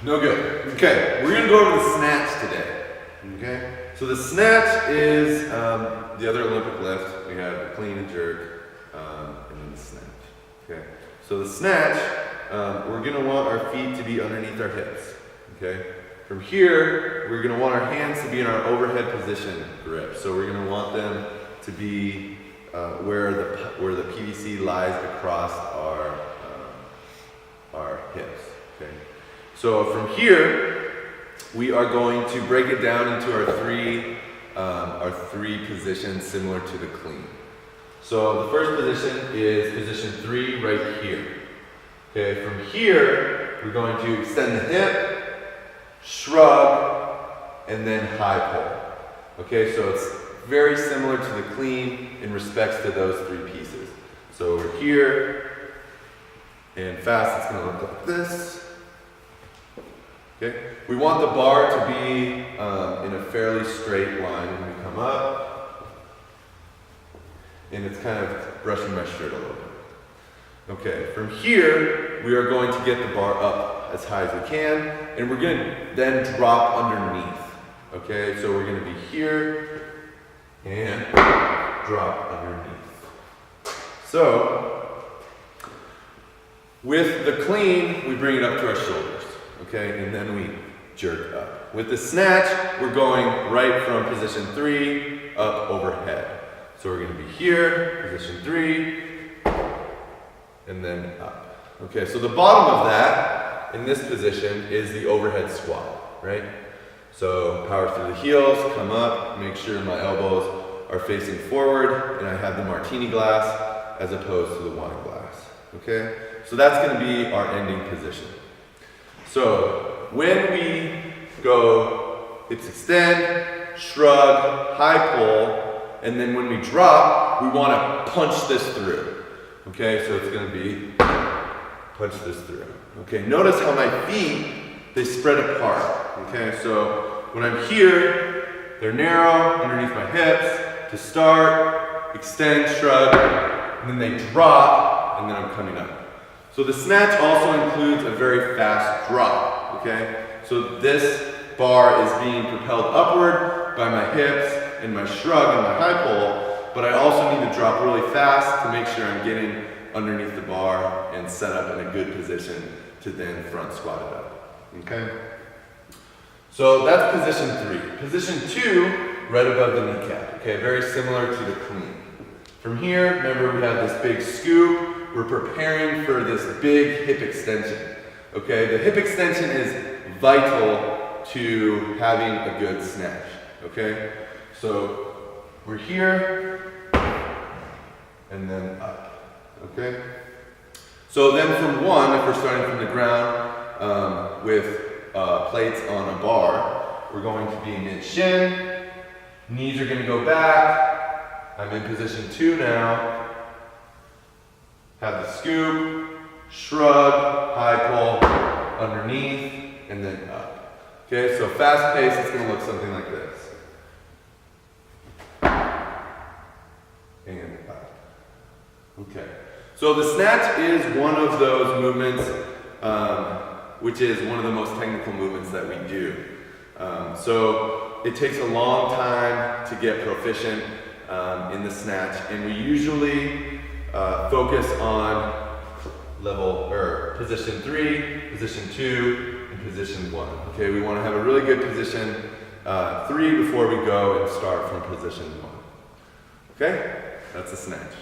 No good. Okay, we're gonna go over the snatch today. Okay, so the snatch is the other Olympic lift. We have the clean and jerk, and then the snatch. Okay, so the snatch, we're gonna want our feet to be underneath our hips. Okay, from here, we're gonna want our hands to be in our overhead position grip. So we're gonna want them to be where the PVC lies across our hips. Okay. So from here, we are going to break it down into our three positions similar to the clean. So the first position is position 3 right here. Okay, from here, we're going to extend the hip, shrug, and then high pull. Okay, so it's very similar to the clean in respects to those 3 pieces. So we're here, and fast, it's gonna look like this. Okay, we want the bar to be in a fairly straight line when we come up, and it's kind of brushing my shirt a little bit. Okay, from here, we are going to get the bar up as high as we can, and we're going to then drop underneath. Okay, so we're going to be here, and drop underneath. So, with the clean, we bring it up to our shoulders. Okay, and then we jerk up. With the snatch, we're going right from position 3 up overhead. So we're going to be here, position 3, and then up. Okay, so the bottom of that, in this position, is the overhead squat, right? So power through the heels, come up, make sure my elbows are facing forward, and I have the martini glass as opposed to the wine glass. Okay, so that's going to be our ending position. So when we go hips extend, shrug, high pull, and then when we drop, we want to punch this through. Okay, so it's going to be punch this through. Okay, notice how my feet, they spread apart. Okay, so when I'm here, they're narrow underneath my hips to start, extend, shrug, and then they drop, and then I'm coming up. So the snatch also includes a very fast drop, okay? So this bar is being propelled upward by my hips and my shrug and my high pull, but I also need to drop really fast to make sure I'm getting underneath the bar and set up in a good position to then front squat it up, okay? So that's position 3. Position 2, right above the kneecap, okay? Very similar to the clean. From here, remember we have this big scoop. We're preparing for this big hip extension. Okay, the hip extension is vital to having a good snatch. Okay, so we're here and then up. Okay, so then from 1, if we're starting from the ground with plates on a bar, we're going to be mid-shin, knees are going to go back. I'm in position 2 now. Have the scoop, shrug, high pull, underneath, and then up. Okay, so fast pace, it's going to look something like this. And up. Okay, so the snatch is one of those movements, which is one of the most technical movements that we do. So it takes a long time to get proficient in the snatch, and we usually focus on position 3, position 2, and position 1. Okay, we want to have a really good position 3 before we go and start from position 1. Okay, that's the snatch.